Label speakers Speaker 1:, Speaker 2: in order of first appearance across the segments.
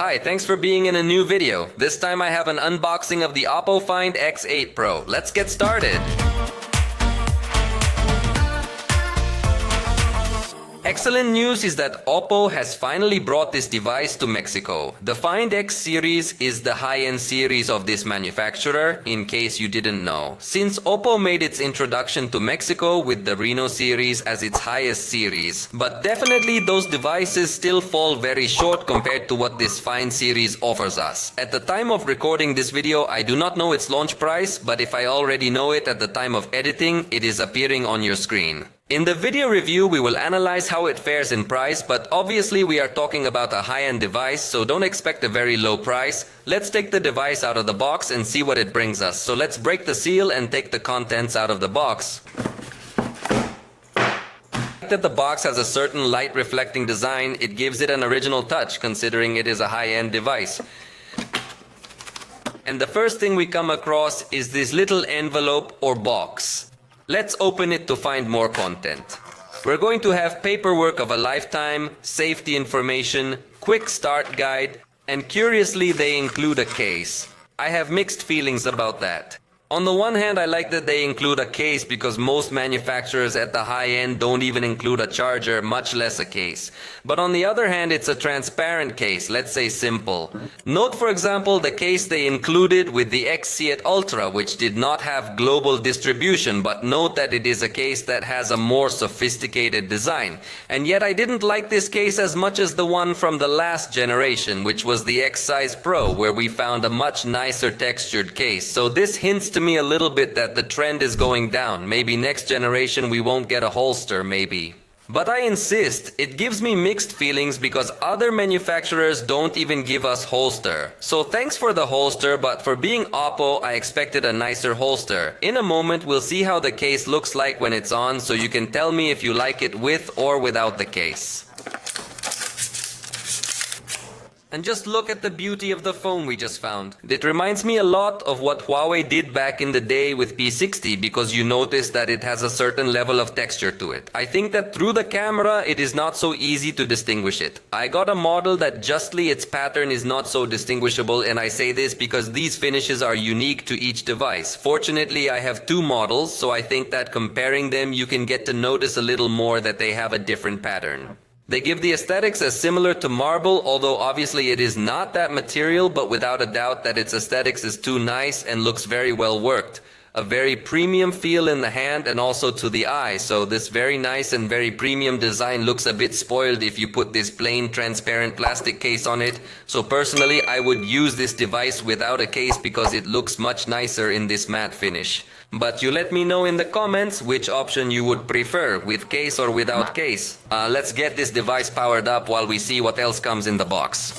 Speaker 1: Hi, thanks for being in a new video. This time I have an unboxing of the OPPO Find X8 Pro. Let's get started. Excellent news is that OPPO has finally brought this device to Mexico. The Find X series is the high-end series of this manufacturer, in case you didn't know. Since OPPO made its introduction to Mexico with the Reno series as its highest series. But definitely those devices still fall very short compared to what this Find series offers us. At the time of recording this video, I do not know its launch price, but if I already know it at the time of editing, it is appearing on your screen. In the video review, we will analyze how it fares in price, but obviously we are talking about a high-end device, so don't expect a very low price. Let's take the device out of the box and see what it brings us. So let's break the seal and take the contents out of the box. That the box has a certain light reflecting design, it gives it an original touch considering it is a high-end device. And the first thing we come across is this little envelope or box. Let's open it to find more content. We're going to have paperwork of a lifetime, safety information, quick start guide, and curiously they include a case. I have mixed feelings about that. On the one hand, I like that they include a case because most manufacturers at the high end don't even include a charger, much less a case. But on the other hand, it's a transparent case, let's say simple. Note for example the case they included with the X8 Ultra, which did not have global distribution, but note that it is a case that has a more sophisticated design. And yet I didn't like this case as much as the one from the last generation, which was the X8 Pro, where we found a much nicer textured case. So this hints to me a little bit that the trend is going down. Maybe next generation we won't get a holster, maybe. But I insist, it gives me mixed feelings because other manufacturers don't even give us holster. So thanks for the holster, but for being OPPO, I expected a nicer holster. In a moment, we'll see how the case looks like when it's on, so you can tell me if you like it with or without the case. And just look at the beauty of the phone we just found. It reminds me a lot of what Huawei did back in the day with P60 because you notice that it has a certain level of texture to it. I think that through the camera it is not so easy to distinguish it. I got a model that justly its pattern is not so distinguishable, and I say this because these finishes are unique to each device. Fortunately I have two models, so I think that comparing them you can get to notice a little more that they have a different pattern. They give the aesthetics as similar to marble, although obviously it is not that material, but without a doubt that its aesthetics is too nice and looks very well worked. A very premium feel in the hand and also to the eye, so this very nice and very premium design looks a bit spoiled if you put this plain transparent plastic case on it. So personally I would use this device without a case because it looks much nicer in this matte finish. But you let me know in the comments which option you would prefer, with case or without case. Let's get this device powered up while we see what else comes in the box.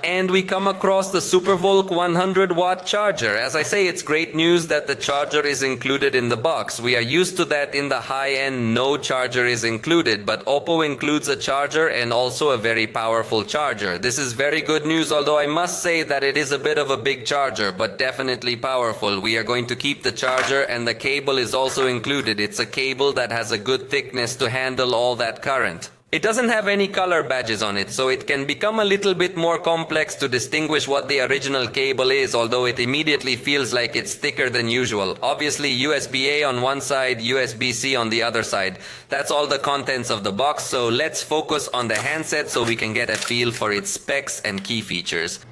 Speaker 1: And we come across the SuperVolk 100-watt charger. As I say, it's great news that the charger is included in the box. We are used to that in the high-end, no charger is included, but OPPO includes a charger and also a very powerful charger. This is very good news, although I must say that it is a bit of a big charger, but definitely powerful. We are going to keep the charger, and the cable is also included. It's a cable that has a good thickness to handle all that current. It doesn't have any color badges on it, so it can become a little bit more complex to distinguish what the original cable is, although it immediately feels like it's thicker than usual. Obviously USB-A on one side, USB-C on the other side. That's all the contents of the box, so let's focus on the handset so we can get a feel for its specs and key features.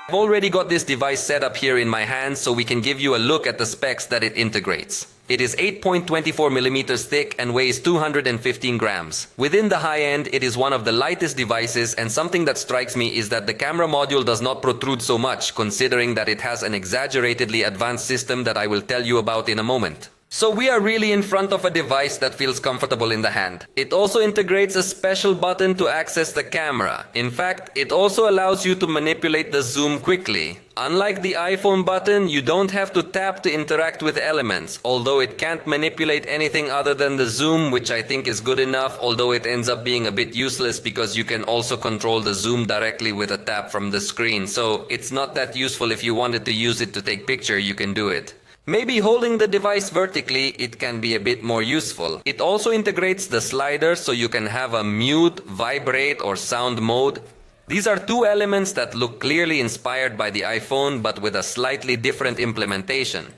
Speaker 1: I've already got this device set up here in my hand so we can give you a look at the specs that it integrates. It is 8.24mm thick and weighs 215 grams. Within the high end, it is one of the lightest devices, and something that strikes me is that the camera module does not protrude so much, considering that it has an exaggeratedly advanced system that I will tell you about in a moment. So we are really in front of a device that feels comfortable in the hand. It also integrates a special button to access the camera. In fact, it also allows you to manipulate the zoom quickly. Unlike the iPhone button, you don't have to tap to interact with elements, although it can't manipulate anything other than the zoom, which I think is good enough, although it ends up being a bit useless because you can also control the zoom directly with a tap from the screen. So it's not that useful. If you wanted to use it to take picture, you can do it. Maybe holding the device vertically, it can be a bit more useful. It also integrates the slider so you can have a mute, vibrate or sound mode. These are two elements that look clearly inspired by the iPhone but with a slightly different implementation.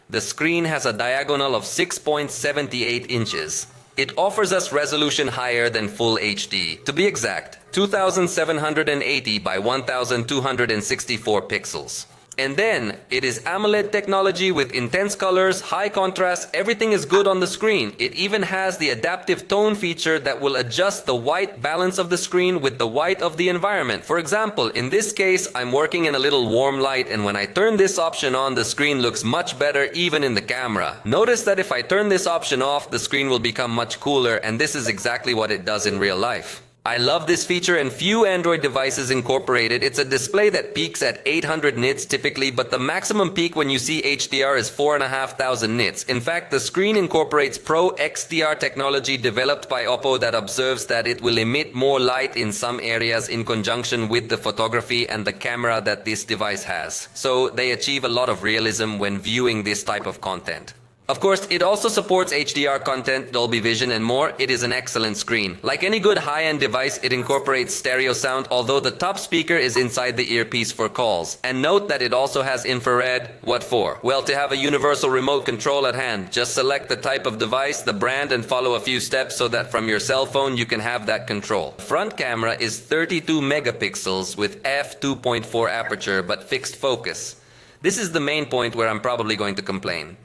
Speaker 1: The screen has a diagonal of 6.78 inches. It offers us resolution higher than Full HD. To be exact, 2780 by 1264 pixels. And then, it is AMOLED technology with intense colors, high contrast, everything is good on the screen. It even has the adaptive tone feature that will adjust the white balance of the screen with the white of the environment. For example, in this case, I'm working in a little warm light, and when I turn this option on, the screen looks much better even in the camera. Notice that if I turn this option off, the screen will become much cooler, and this is exactly what it does in real life. I love this feature and few Android devices incorporate it. It's a display that peaks at 800 nits typically, but the maximum peak when you see HDR is 4,500 nits. In fact, the screen incorporates Pro XDR technology developed by OPPO that observes that it will emit more light in some areas in conjunction with the photography and the camera that this device has. So they achieve a lot of realism when viewing this type of content. Of course, it also supports HDR content, Dolby Vision and more. It is an excellent screen. Like any good high-end device, it incorporates stereo sound, although the top speaker is inside the earpiece for calls. And note that it also has infrared. What for? Well, to have a universal remote control at hand. Just select the type of device, the brand, and follow a few steps so that from your cell phone you can have that control. Front camera is 32 megapixels with f2.4 aperture but fixed focus. This is the main point where I'm probably going to complain.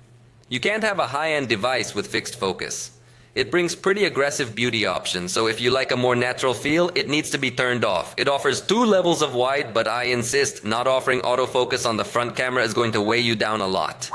Speaker 1: You can't have a high-end device with fixed focus. It brings pretty aggressive beauty options, so if you like a more natural feel, it needs to be turned off. It offers 2 levels of wide, but I insist, not offering autofocus on the front camera is going to weigh you down a lot.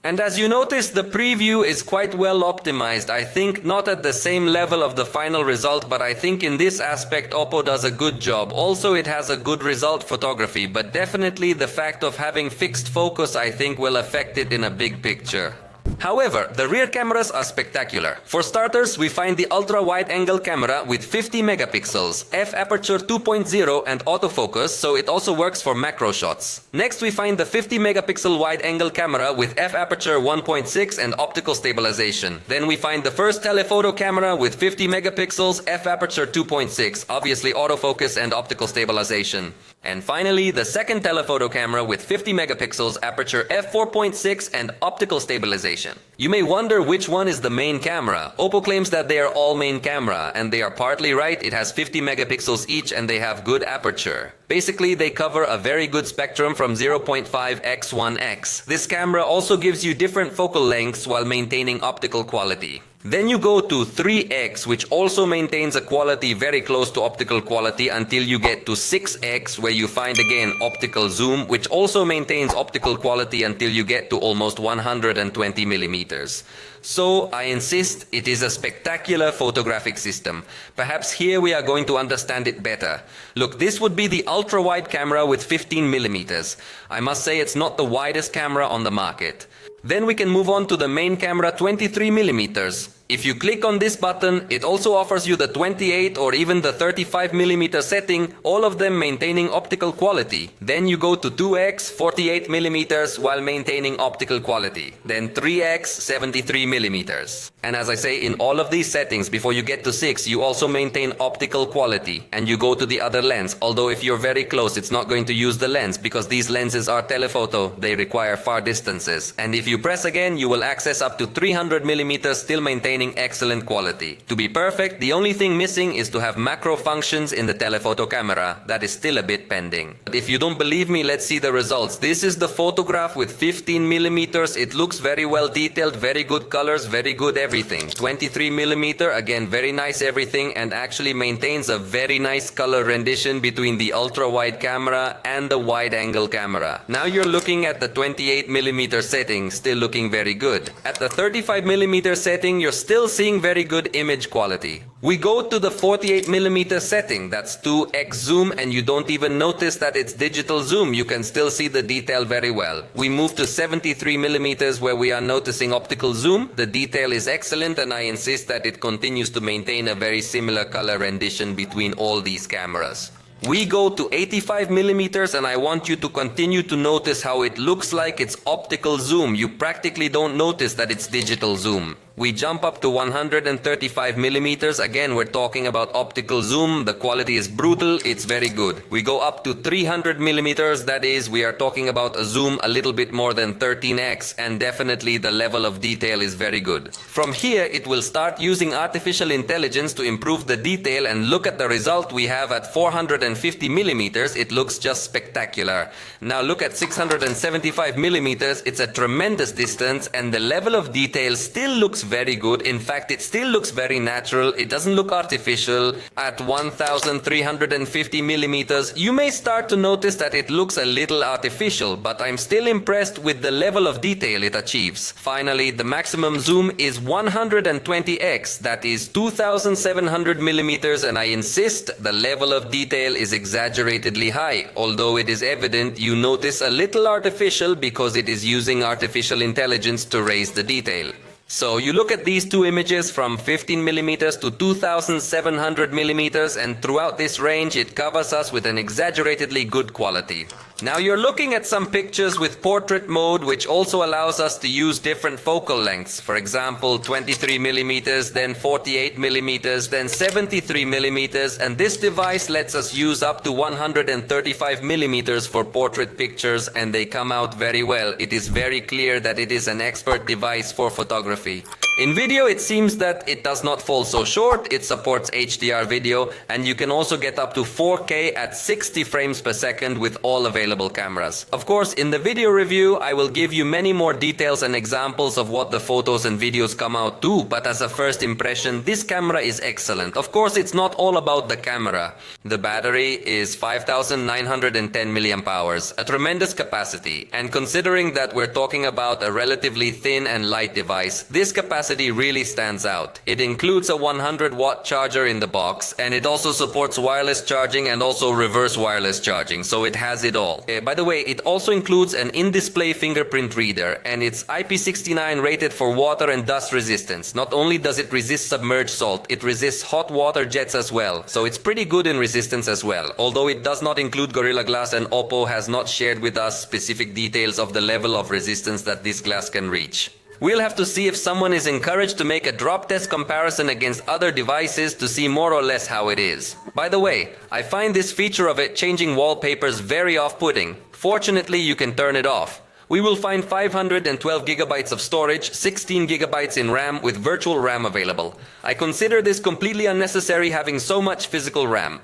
Speaker 1: And as you notice, the preview is quite well optimized. I think not at the same level of the final result, but I think in this aspect OPPO does a good job. Also, it has a good result photography, but definitely the fact of having fixed focus I think will affect it in a big picture. However, the rear cameras are spectacular. For starters, we find the ultra-wide-angle camera with 50 megapixels, f-aperture 2.0 and autofocus, so it also works for macro shots. Next, we find the 50 megapixel wide-angle camera with f-aperture 1.6 and optical stabilization. Then we find the first telephoto camera with 50 megapixels, f-aperture 2.6, obviously autofocus and optical stabilization. And finally, the second telephoto camera with 50 megapixels, aperture f4.6 and optical stabilization. You may wonder which one is the main camera. OPPO claims that they are all main camera, and they are partly right. It has 50 megapixels each and they have good aperture. Basically, they cover a very good spectrum from 0.5x 1x. This camera also gives you different focal lengths while maintaining optical quality. Then you go to 3x, which also maintains a quality very close to optical quality until you get to 6x, where you find again optical zoom, which also maintains optical quality until you get to almost 120 millimeters. So I insist, it is a spectacular photographic system. Perhaps here we are going to understand it better. Look, this would be the ultra-wide camera with 15 millimeters. I must say it's not the widest camera on the market. Then we can move on to the main camera 23 millimeters. If you click on this button, it also offers you the 28 or even the 35mm setting, all of them maintaining optical quality. Then you go to 2x, 48mm while maintaining optical quality. Then 3x, 73mm. And as I say, in all of these settings, before you get to 6, you also maintain optical quality. And you go to the other lens, although if you're very close, it's not going to use the lens because these lenses are telephoto, they require far distances. And if you press again, you will access up to 300mm, still maintaining excellent quality. To be perfect, the only thing missing is to have macro functions in the telephoto camera. That is still a bit pending. But if you don't believe me, let's see the results. This is the photograph with 15mm. It looks very well detailed, very good colors, very good everything. 23mm, again, very nice everything, and actually maintains a very nice color rendition between the ultra-wide camera and the wide-angle camera. Now you're looking at the 28mm setting, still looking very good. At the 35mm setting, you're still seeing very good image quality. We go to the 48mm setting, that's 2x zoom, and you don't even notice that it's digital zoom. You can still see the detail very well. We move to 73mm where we are noticing optical zoom. The detail is excellent, and I insist that it continues to maintain a very similar color rendition between all these cameras. We go to 85 millimeters, and I want you to continue to notice how it looks like it's optical zoom. You practically don't notice that it's digital zoom. We jump up to 135 millimeters. Again, we're talking about optical zoom. The quality is brutal. It's very good. We go up to 300 millimeters. That is, we are talking about a zoom a little bit more than 13x, and definitely the level of detail is very good. From here, it will start using artificial intelligence to improve the detail, and look at the result we have at 450 millimeters. It looks just spectacular. Now look at 675 millimeters. It's a tremendous distance, and the level of detail still looks very good. In fact, it still looks very natural. It doesn't look artificial. At 1350 millimeters, you may start to notice that it looks a little artificial, but I'm still impressed with the level of detail it achieves. Finally, the maximum zoom is 120x, that is 2700 millimeters, and I insist the level of detail is exaggeratedly high. Although it is evident, you notice a little artificial because it is using artificial intelligence to raise the detail. So you look at these two images from 15 millimeters to 2700 millimeters, and throughout this range it covers us with an exaggeratedly good quality. Now you're looking at some pictures with portrait mode, which also allows us to use different focal lengths. For example, 23 millimeters, then 48 millimeters, then 73 millimeters, and this device lets us use up to 135 millimeters for portrait pictures, and they come out very well. It is very clear that it is an expert device for photography. In video, it seems that it does not fall so short. It supports HDR video, and you can also get up to 4K at 60 frames per second with all available cameras. Of course, in the video review, I will give you many more details and examples of what the photos and videos come out to, but as a first impression, this camera is excellent. Of course, it's not all about the camera. The battery is 5910 mAh, a tremendous capacity, and considering that we're talking about a relatively thin and light device, this capacity really stands out. It includes a 100-watt charger in the box, and it also supports wireless charging and also reverse wireless charging, so it has it all. By the way, it also includes an in-display fingerprint reader, and it's IP69 rated for water and dust resistance. Not only does it resist submerged salt, it resists hot water jets as well, so it's pretty good in resistance as well. Although it does not include Gorilla Glass, and OPPO has not shared with us specific details of the level of resistance that this glass can reach. We'll have to see if someone is encouraged to make a drop test comparison against other devices to see more or less how it is. By the way, I find this feature of it changing wallpapers very off-putting. Fortunately, you can turn it off. We will find 512 gigabytes of storage, 16 gigabytes in RAM with virtual RAM available. I consider this completely unnecessary, having so much physical RAM.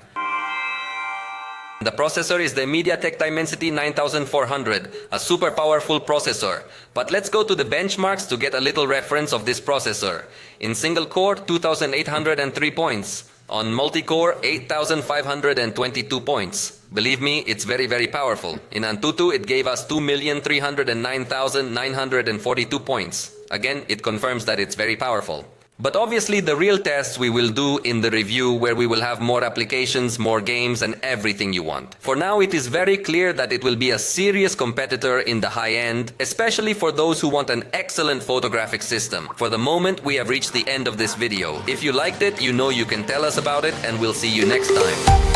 Speaker 1: The processor is the MediaTek Dimensity 9400, a super powerful processor. But let's go to the benchmarks to get a little reference of this processor. In single core, 2803 points. On multi-core, 8522 points. Believe me, it's very powerful. In Antutu, it gave us 2,309,942 points. Again, it confirms that it's very powerful. But obviously the real tests we will do in the review, where we will have more applications, more games, and everything you want. For now, it is very clear that it will be a serious competitor in the high end, especially for those who want an excellent photographic system. For the moment, we have reached the end of this video. If you liked it, you know you can tell us about it, and we'll see you next time.